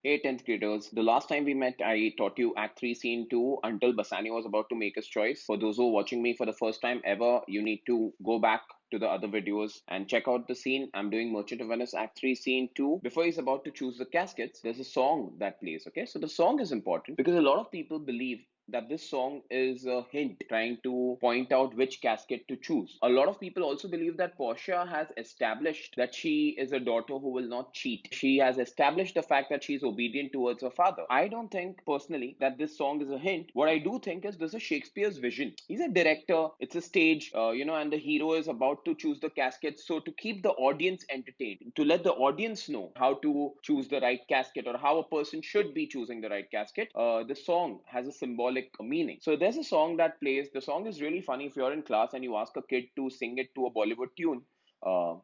Hey, 10th graders. The last time we met, I taught you Act 3, Scene 2 until Bassanio was about to make his choice. For those who are watching me for the first time ever, you need to go back to the other videos and check out the scene. I'm doing Merchant of Venice Act 3, Scene 2. Before he's about to choose the caskets, there's a song that plays, okay? So the song is important because a lot of people believe that this song is a hint trying to point out which casket to choose. A lot of people also believe that Portia has established that she is a daughter who will not cheat. She has established the fact that she is obedient towards her father. I don't think personally that this song is a hint. What I do think is this is Shakespeare's vision. He's a director, it's a stage, and the hero is about to choose the casket. So to keep the audience entertained, to let the audience know how to choose the right casket or how a person should be choosing the right casket, the song has a symbolic meaning. So there's a song that plays. The song is really funny if you're in class and you ask a kid to sing it to a Bollywood tune. Uh,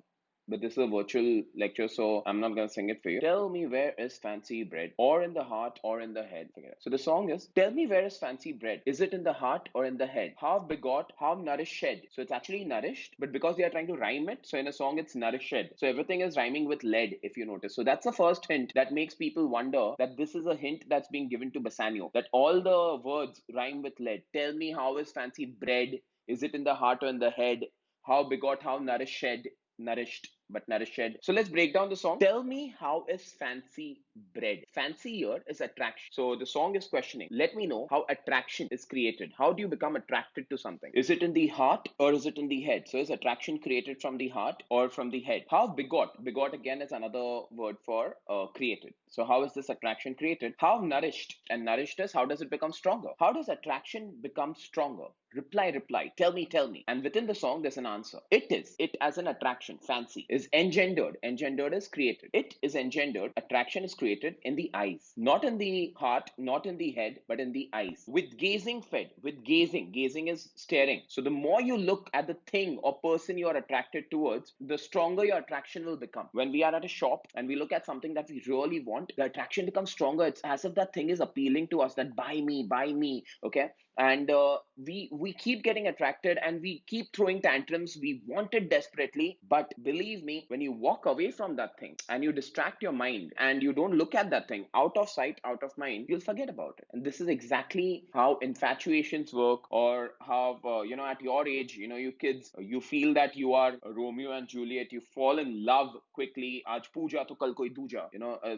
but this is a virtual lecture, so I'm not gonna sing it for you. Tell me where is fancy bread, or in the heart, or in the head. Forget it. So the song is, tell me where is fancy bread. Is it in the heart or in the head? How begot, how nourished shed. So it's actually nourished, but because they are trying to rhyme it, so in a song it's nourished shed. So everything is rhyming with lead, if you notice. So that's the first hint that makes people wonder that this is a hint that's being given to Bassanio. That all the words rhyme with lead. Tell me how is fancy bread. Is it in the heart or in the head? How begot, how nourished shed, nourished but nourished. So let's break down the song. Tell me how is fancy bread. Fancy here is attraction. So the song is questioning. Let me know how attraction is created. How do you become attracted to something? Is it in the heart or is it in the head? So is attraction created from the heart or from the head? How begot? Begot again is another word for created. So how is this attraction created? How nourished? And nourished is how does it become stronger? How does attraction become stronger? Reply, reply. Tell me, tell me. And within the song, there's an answer. It is. It as an attraction, fancy, is engendered. Engendered is created. It is engendered. Attraction is created in the eyes. Not in the heart, not in the head, but in the eyes. With gazing fed. With gazing. Gazing is staring. So the more you look at the thing or person you are attracted towards, the stronger your attraction will become. When we are at a shop and we look at something that we really want, the attraction becomes stronger. It's as if that thing is appealing to us, that buy me, buy me. Okay. And we keep getting attracted and we keep throwing tantrums. We want it desperately, but believe me, when you walk away from that thing and you distract your mind and you don't look at that thing, out of sight, out of mind, you'll forget about it. And this is exactly how infatuations work, or how at your age, you kids, you feel that you are Romeo and Juliet. You fall in love quickly. Aaj pooja to kal koi dooja.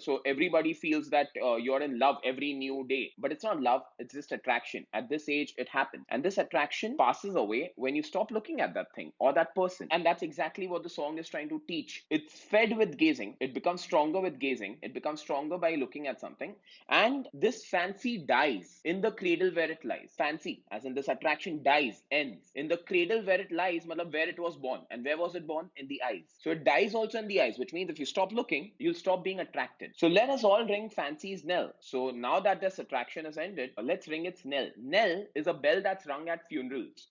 So everybody feels that you're in love every new day, but it's not love. It's just attraction. At this age, it happens, and this attraction passes away when you stop looking at that thing or that person. And that's exactly what the song is trying to teach. It's fed with gazing. It becomes stronger with gazing. It becomes stronger by looking at something. And this fancy dies in the cradle where it lies. Fancy, as in this attraction, dies, ends in the cradle where it lies, matlab where it was born. And where was it born? In the eyes. So it dies also in the eyes, which means if you stop looking, you'll stop being attracted. So let us all ring fancy's knell. So now that this attraction has ended, let's ring its knell. Knell is a bell that's rung at funerals.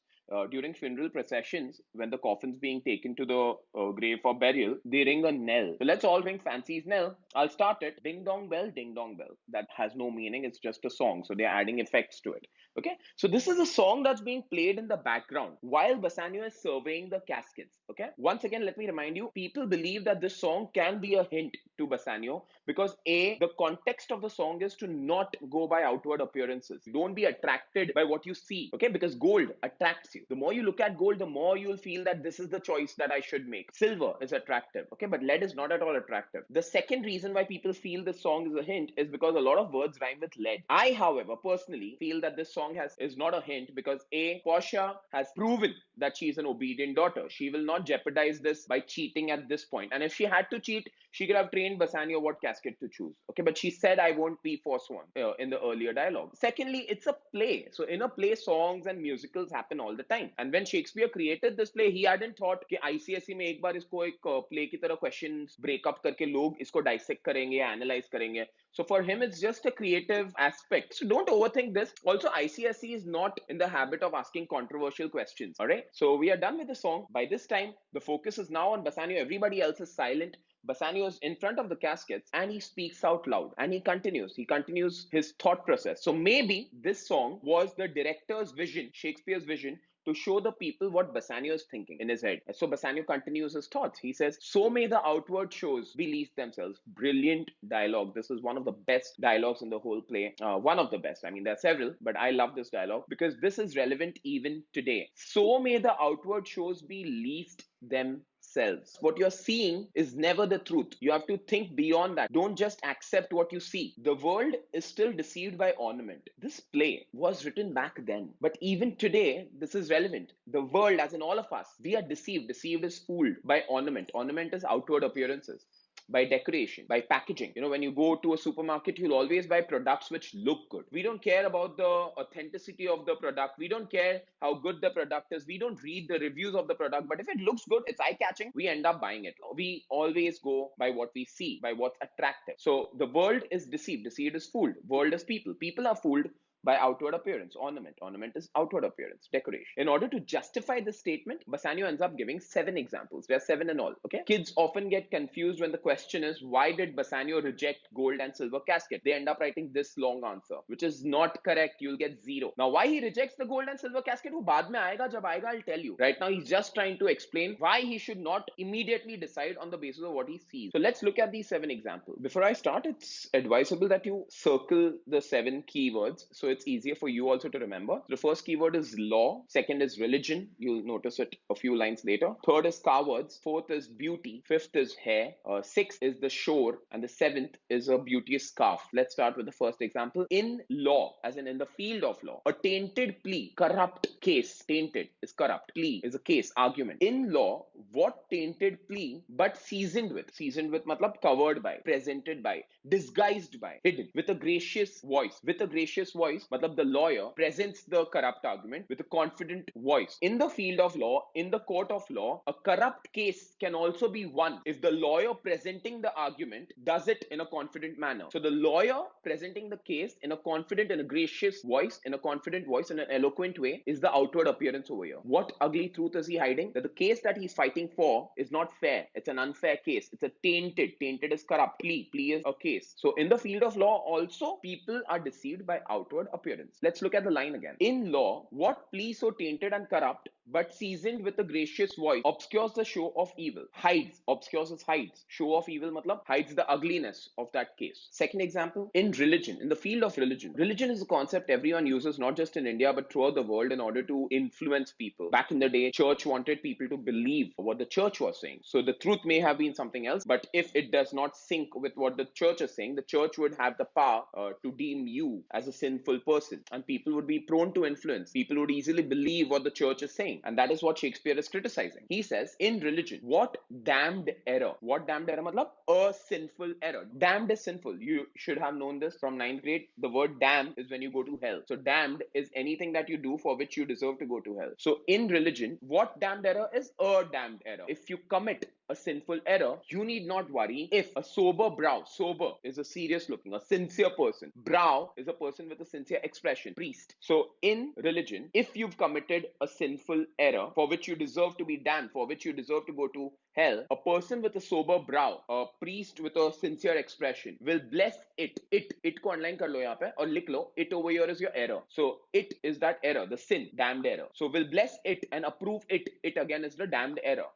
During funeral processions, when the coffin's being taken to the grave for burial, they ring a knell. So let's all ring fancy's knell. I'll start it. Ding dong bell, ding dong bell. That has no meaning. It's just a song. So they're adding effects to it. Okay. So this is a song that's being played in the background while Bassanio is surveying the caskets. Okay. Once again, let me remind you, people believe that this song can be a hint to Bassanio because the context of the song is to not go by outward appearances. Don't be attracted by what you see. Okay. Because gold attracts you. The more you look at gold, the more you'll feel that this is the choice that I should make. Silver is attractive. Okay. But lead is not at all attractive. The second reason why people feel this song is a hint is because a lot of words rhyme with lead. I, however, personally feel that this song is not a hint because Portia has proven that she is an obedient daughter. She will not jeopardize this by cheating at this point. And if she had to cheat, she could have trained Bassanio what casket to choose. Okay, but she said, I won't be forsworn in the earlier dialogue. Secondly, it's a play. So in a play, songs and musicals happen all the time. And when Shakespeare created this play, he hadn't thought कि ICSE में एक बार इसको एक play की तरह questions break up करके लोग इसको dissect करेंगे, analyze करेंगे. So for him, it's just a creative aspect. So don't overthink this. Also, ICSE is not in the habit of asking controversial questions. All right. So we are done with the song. By this time, the focus is now on Bassanio. Everybody else is silent. Bassanio is in front of the caskets and he speaks out loud and he continues. He continues his thought process. So maybe this song was the director's vision, Shakespeare's vision, to show the people what Bassanio is thinking in his head. So Bassanio continues his thoughts. He says, "So may the outward shows believe themselves." Brilliant dialogue. This is one of the best dialogues in the whole play. One of the best. I mean, there are several, but I love this dialogue because this is relevant even today. So may the outward shows be least themselves. What you're seeing is never the truth. You have to think beyond that. Don't just accept what you see. The world is still deceived by ornament. This play was written back then, but even today, this is relevant. The world, as in all of us, we are deceived. Deceived is fooled by ornament. Ornament is outward appearances, by decoration, by packaging. When you go to a supermarket, you'll always buy products which look good. We don't care about the authenticity of the product. We don't care how good the product is. We don't read the reviews of the product. But if it looks good, it's eye catching, we end up buying it. We always go by what we see, by what's attractive. So the world is deceived. Deceived is fooled. World is people. People are fooled by outward appearance. Ornament. Ornament is outward appearance, decoration. In order to justify this statement, Bassanio ends up giving 7 examples. There are 7 in all. Okay. Kids often get confused when the question is, why did Bassanio reject gold and silver casket? They end up writing this long answer, which is not correct. You'll get 0. Now, why he rejects the gold and silver casket? वो बाद में आएगा, जब आएगा, I'll tell you. Right now, he's just trying to explain why he should not immediately decide on the basis of what he sees. So let's look at these 7 examples. Before I start, it's advisable that you circle the 7 keywords so it's easier for you also to remember. The first keyword is law. Second is religion. You'll notice it a few lines later. Third is cowards. Fourth is beauty. Fifth is hair. Sixth is the shore. And the 7th is a beauteous scarf. Let's start with the first example. In law, as in the field of law, a tainted plea, corrupt case. Tainted is corrupt. Plea is a case, argument. In law, what tainted plea but seasoned with? Seasoned with matlab covered by, presented by, disguised by, hidden, with a gracious voice. With a gracious voice, matlab the lawyer presents the corrupt argument with a confident voice. In the field of law, in the court of law, a corrupt case can also be won if the lawyer presenting the argument does it in a confident manner. So the lawyer presenting the case in a confident and a gracious voice, in a confident voice, in an eloquent way, is the outward appearance over here. What ugly truth is he hiding? That the case that he's fighting for is not fair. It's an unfair case. It's a tainted. Tainted is corrupt. Plea is a case. So in the field of law also, people are deceived by outward appearance. Let's look at the line again. In law, what plea so tainted and corrupt but seasoned with a gracious voice obscures the show of evil. Hides. Obscures is hides. Show of evil matlab hides the ugliness of that case. Second example, in religion, in the field of religion. Religion is a concept everyone uses not just in India but throughout the world in order to influence people. Back in the day, church wanted people to believe what the church was saying. So the truth may have been something else, but if it does not sync with what the church is saying, the church would have the power to deem you as a sinful person, and people would be prone to influence. People would easily believe what the church is saying, and that is what Shakespeare is criticizing. He says, in religion, what damned error? What damned error? Matlab, a sinful error. Damned is sinful. You should have known this from 9th grade. The word damn is when you go to hell. So damned is anything that you do for which you deserve to go to hell. So in religion, what damned error is? A damned error. If you commit a sinful error, you need not worry if a sober brow, sober is a serious looking, a sincere person. Brow is a person with a sincere expression, priest. So in religion, if you've committed a sinful error for which you deserve to be damned, for which you deserve to go to hell, a person with a sober brow, a priest with a sincere expression will bless it. It को underline कर लो यहाँ पे और लिख लो, it over here is your error. So it is that error, the sin, damned error. So will bless it and approve it. It again is the damned error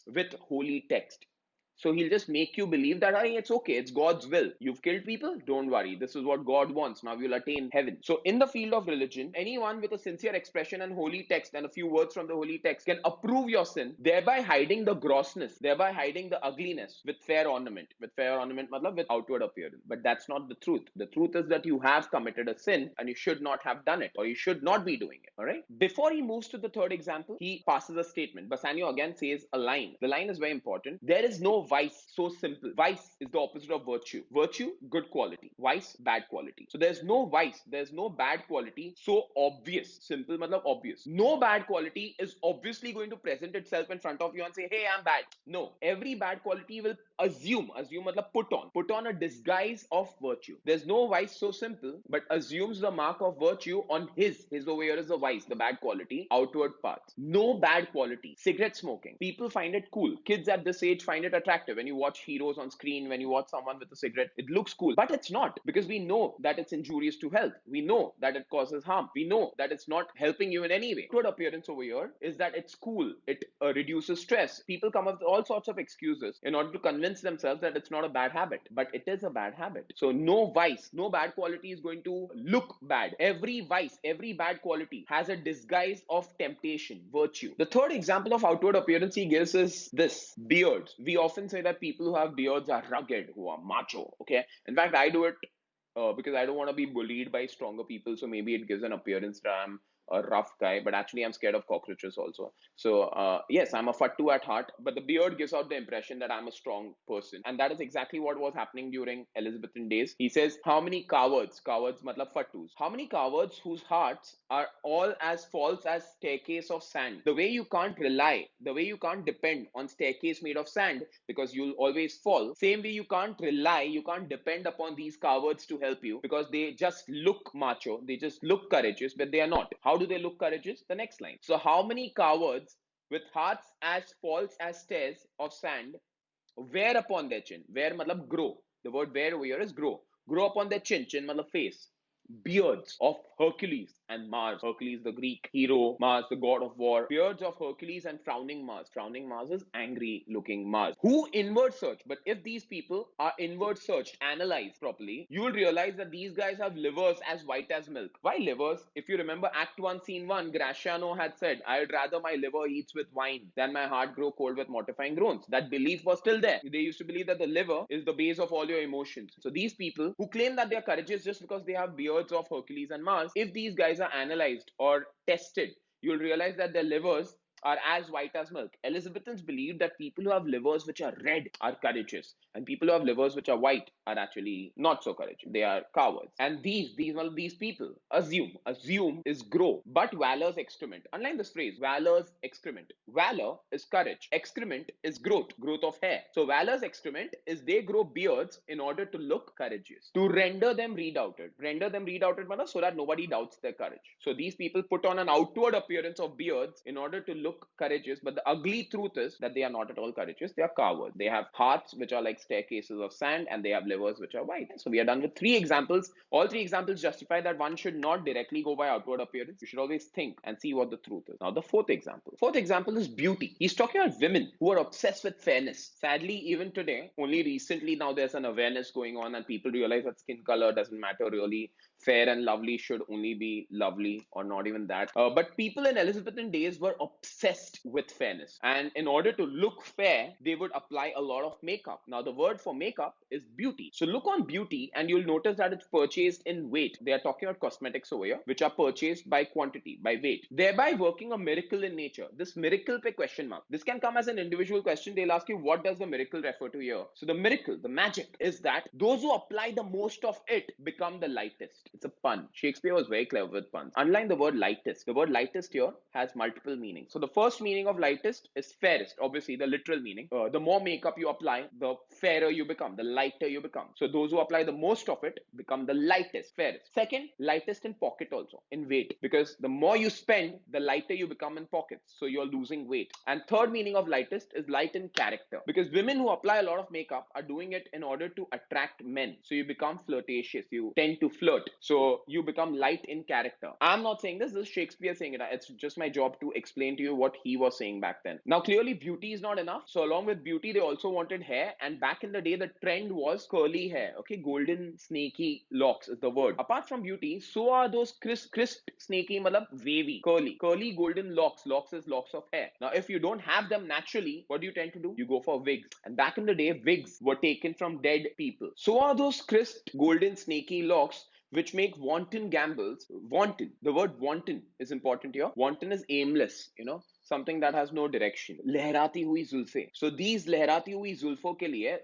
with holy text. So he'll just make you believe that, hey, it's okay, it's God's will. You've killed people? Don't worry. This is what God wants. Now you'll attain heaven. So in the field of religion, anyone with a sincere expression and holy text and a few words from the holy text can approve your sin, thereby hiding the grossness, thereby hiding the ugliness with fair ornament. With fair ornament, matlab, with outward appearance. But that's not the truth. The truth is that you have committed a sin and you should not have done it, or you should not be doing it. All right? Before he moves to the third example, he passes a statement. Bassanio again says a line. The line is very important. There is no vice so simple. Vice is the opposite of virtue. Virtue, good quality. Vice, bad quality. So there's no vice, there's no bad quality so obvious. Simple matlab obvious. No bad quality is obviously going to present itself in front of you and say, hey, I'm bad. No. Every bad quality will assume matlab put on a disguise of virtue. There's no vice so simple, but assumes the mark of virtue on his over here is the vice, the bad quality, outward path. No bad quality. Cigarette smoking. People find it cool. Kids at this age find it attractive. attractive. When you watch heroes on screen, when you watch someone with a cigarette, it looks cool. But it's not, because we know that it's injurious to health. We know that it causes harm. We know that it's not helping you in any way. Outward appearance over here is that it's cool. It reduces stress. People come up with all sorts of excuses in order to convince themselves that it's not a bad habit, but it is a bad habit. So no vice, no bad quality is going to look bad. Every vice, every bad quality has a disguise of temptation, virtue. The third example of outward appearance he gives is this: beards. We often say that people who have beards are rugged, who are macho. Okay. In fact, I do it because I don't want to be bullied by stronger people. So maybe it gives an appearance that I'm a rough guy, but actually I'm scared of cockroaches also. So yes, I'm a fattu at heart, but the beard gives out the impression that I'm a strong person, and that is exactly what was happening during Elizabethan days. He says, "How many cowards? Cowards, matlab fattus. How many cowards whose hearts are all as false as staircase of sand? The way you can't rely, the way you can't depend on staircase made of sand because you'll always fall. Same way you can't rely, you can't depend upon these cowards to help you because they just look macho, they just look courageous, but they are not. How do they look courageous? The next line. So how many cowards with hearts as false as stairs of sand wear upon their chin? Wear matlab grow. The word wear over here is grow. Grow upon their chin. Chin matlab face. Beards of Hercules and Mars. Hercules, the Greek hero, Mars, the god of war. Beards of Hercules and frowning Mars. Frowning Mars is angry looking Mars. Who inward search? But if these people are inward searched, analyzed properly, you will realize that these guys have livers as white as milk. Why livers? If you remember Act 1, Scene 1, Graciano had said, "I'd rather my liver eats with wine than my heart grow cold with mortifying groans." That belief was still there. They used to believe that the liver is the base of all your emotions. So these people who claim that they are courageous just because they have beards of Hercules and Mars, if these guys are analyzed or tested, you'll realize that their livers are as white as milk. Elizabethans believed that people who have livers which are red are courageous, and people who have livers which are white are actually not so courageous. They are cowards. And these people assume is grow, but valor's excrement. Unlike this phrase, valor's excrement. Valor is courage. Excrement is growth of hair. So valor's excrement is they grow beards in order to look courageous, to render them redoubted. Render them redoubted, so that nobody doubts their courage. So these people put on an outward appearance of beards in order to look courageous, but the ugly truth is that they are not at all courageous. They are cowards. They have hearts which are like staircases of sand, and they have livers which are white. So we are done with three examples. All three examples justify that one should not directly go by outward appearance. You should always think and see what the truth is. Now the fourth example. Fourth example is beauty. He's talking about women who are obsessed with fairness. Sadly, even today, only recently now there's an awareness going on, and people realize that skin color doesn't matter really. Fair and lovely should only be lovely, or not even that. But people in Elizabethan days were obsessed with fairness. And in order to look fair, they would apply a lot of makeup. Now, the word for makeup is beauty. So look on beauty and you'll notice that it's purchased in weight. They are talking about cosmetics over here, which are purchased by quantity, by weight, thereby working a miracle in nature. This miracle pe question mark. This can come as an individual question. They'll ask you, what does the miracle refer to here? So the miracle, the magic is that those who apply the most of it become the lightest. It's a pun. Shakespeare was very clever with puns. Unlike the word lightest here has multiple meanings. So the first meaning of lightest is fairest, obviously the literal meaning. The more makeup you apply, the fairer you become, the lighter you become. So those who apply the most of it become the lightest, fairest. Second, lightest in pocket also, in weight, because the more you spend, the lighter you become in pockets. So you're losing weight. And third meaning of lightest is light in character, because women who apply a lot of makeup are doing it in order to attract men. So you become flirtatious. You tend to flirt. So you become light in character. I'm not saying this is Shakespeare saying it. It's just my job to explain to you what he was saying back then. Now, clearly beauty is not enough. So along with beauty, they also wanted hair. And back in the day, the trend was curly hair. Okay, golden snaky locks is the word. Apart from beauty, so are those crisp snaky, malab wavy, curly golden locks. Locks is locks of hair. Now, if you don't have them naturally, what do you tend to do? You go for wigs. And back in the day, wigs were taken from dead people. So are those crisp golden snaky locks which make wanton gambles. Wanton. The word wanton is important here. Wanton is aimless, something that has no direction. Lehrati hui zulfe. So these lehrati hui zulfo ke liye,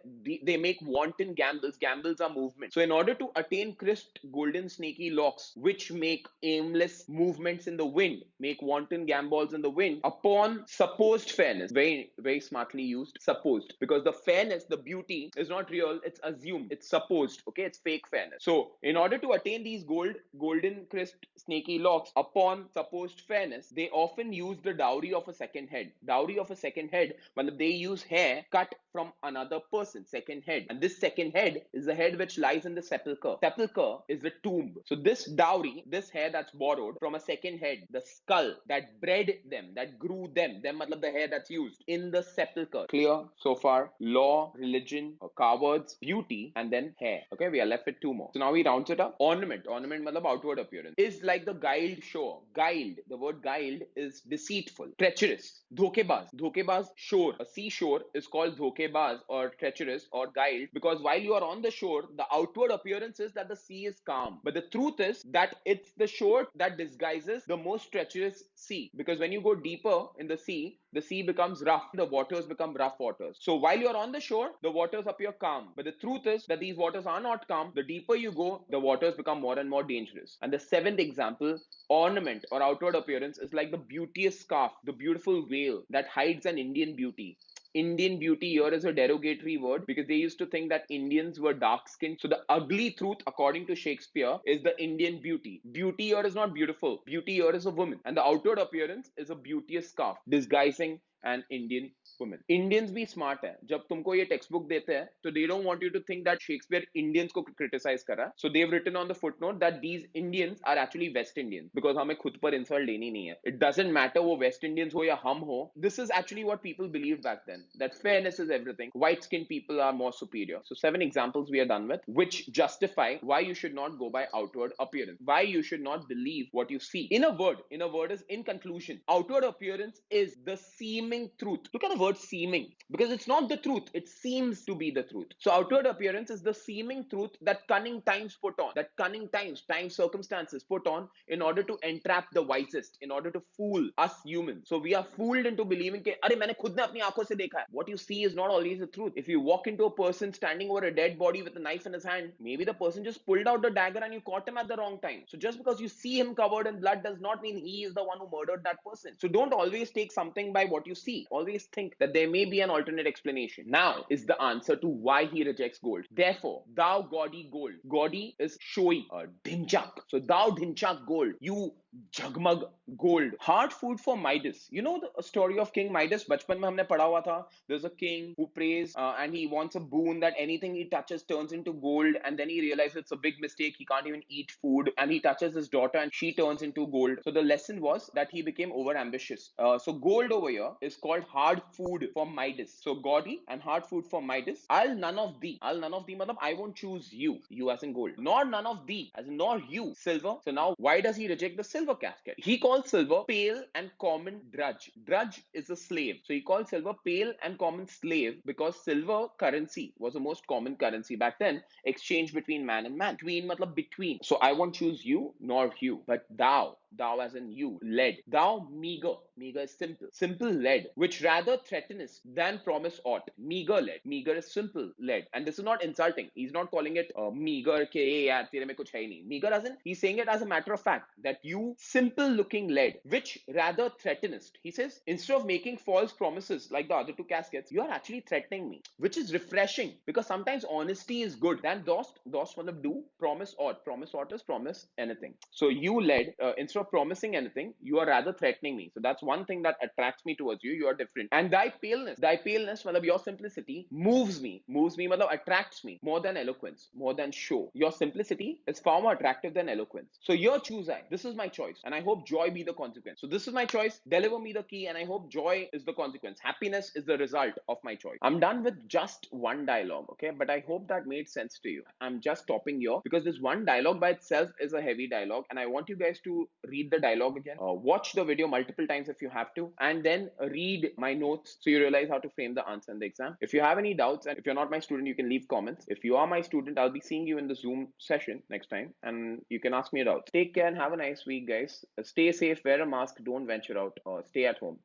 they make wanton gambles. Gambles are movement. So in order to attain crisp, golden, snaky locks, which make aimless movements in the wind, make wanton gambols in the wind, upon supposed fairness, very, very smartly used, supposed, because the fairness, the beauty is not real, it's assumed, it's supposed, okay, it's fake fairness. So in order to attain these golden, crisp, snaky locks upon supposed fairness, they often use the dowry dowry of a second head. Dowry of a second head, matlab they use hair cut from another person, second head. And this second head is the head which lies in the sepulchre. Sepulchre is the tomb. So this dowry, this hair that's borrowed from a second head, the skull that bred them, that grew them matlab the hair that's used in the sepulchre. Clear so far? Law, religion, cowards, beauty, and then hair. Okay, we are left with two more. So now we round it up. Ornament. Ornament matlab outward appearance. Is like the guiled shore. Guiled. The word guiled is deceitful, treacherous, dhokebaz. Dhokebaz shore. A seashore is called dhokebaz or treacherous or guiled because while you are on the shore, the outward appearance is that the sea is calm. But the truth is that it's the shore that disguises the most treacherous sea. Because when you go deeper in the sea becomes rough. The waters become rough waters. So while you're on the shore, the waters appear calm. But the truth is that these waters are not calm. The deeper you go, the waters become more and more dangerous. And the seventh example, ornament or outward appearance is like the beauteous scarf, the beautiful veil that hides an Indian beauty. Indian beauty here is a derogatory word because they used to think that Indians were dark skinned. So the ugly truth, according to Shakespeare, is the Indian beauty. Beauty here is not beautiful. Beauty here is a woman. And the outward appearance is a beauteous scarf disguising an Indian women. Indians भी smart है. जब तुमको ये textbook देते हैं, तो they don't want you to think that Shakespeare Indians को criticize कर रहा है. So they've written on the footnote that these Indians are actually West Indians because हमें खुद पर insult लेनी नहीं है. It doesn't matter वो West Indians हो या हम हो. This is actually what people believed back then. That fairness is everything. White-skinned people are more superior. So 7 examples we are done with, which justify why you should not go by outward appearance. Why you should not believe what you see. In a word is in conclusion. Outward appearance is the seeming truth. Look at the word seeming because it's not the truth. It seems to be the truth. So outward appearance is the seeming truth that cunning times put on. That cunning times, time circumstances put on in order to entrap the wisest, in order to fool us humans. So we are fooled into believing कि अरे मैंने खुद ने अपनी आंखों से देखा है. What you see is not always the truth. If you walk into a person standing over a dead body with a knife in his hand, maybe the person just pulled out the dagger and you caught him at the wrong time. So just because you see him covered in blood does not mean he is the one who murdered that person. So don't always take something by what you see. Always think that there may be an alternate explanation. Now is the answer to why he rejects gold. Therefore, thou gaudy gold. Gaudy is showy, dhinchak. So thou dhinchak gold, you jagmag gold. Hard food for Midas. You know the story of King Midas? बचपन में हमने पढ़ा हुआ था. There's a king who prays and he wants a boon that anything he touches turns into gold, and then he realizes it's a big mistake. He can't even eat food, and he touches his daughter and she turns into gold. So the lesson was that he became over ambitious. So gold over here is called hard food for Midas. So gaudy and hard food for Midas. I'll none of thee. I'll none of thee, madam. I won't choose you. You as in gold. Nor none of thee, as in nor you. Silver. So now why does he reject the silver casket? He calls silver pale and common drudge. Drudge is a slave. So he called silver pale and common slave because silver currency was the most common currency back then, exchange between man and man. Between matlab between. So I won't choose you nor you, but thou as in you, lead. Thou meager. Meager is simple. Simple lead, which rather threatenest than promise aught. Meager lead. Meager is simple lead. And this is not insulting. He's not calling it meager ke yaar tere mein kuch hai nahi. Meager as in he's saying it as a matter of fact that you simple looking lead, which rather threatenest. He says instead of making false promises like the other two caskets, you are actually threatening me, which is refreshing because sometimes honesty is good. Than dost matlab do promise aught. Promise aught is promise anything. So you lead instead of promising anything, you are rather threatening me. So that's one thing that attracts me towards you. You are different. And thy paleness, matlab your simplicity moves me, matlab attracts me more than eloquence, more than show. Your simplicity is far more attractive than eloquence. So your choose I. This is my choice, and I hope joy be the consequence. So this is my choice. Deliver me the key, and I hope joy is the consequence. Happiness is the result of my choice. I'm done with just one dialogue, okay? But I hope that made sense to you. I'm just stopping here because this one dialogue by itself is a heavy dialogue, and I want you guys to read the dialogue again. Watch the video multiple times if you have to, and then read my notes so you realize how to frame the answer in the exam. If you have any doubts, and if you're not my student, you can leave comments. If you are my student, I'll be seeing you in the Zoom session next time, and you can ask me doubts. Take care and have a nice week, guys. Stay safe, wear a mask, don't venture out, stay at home.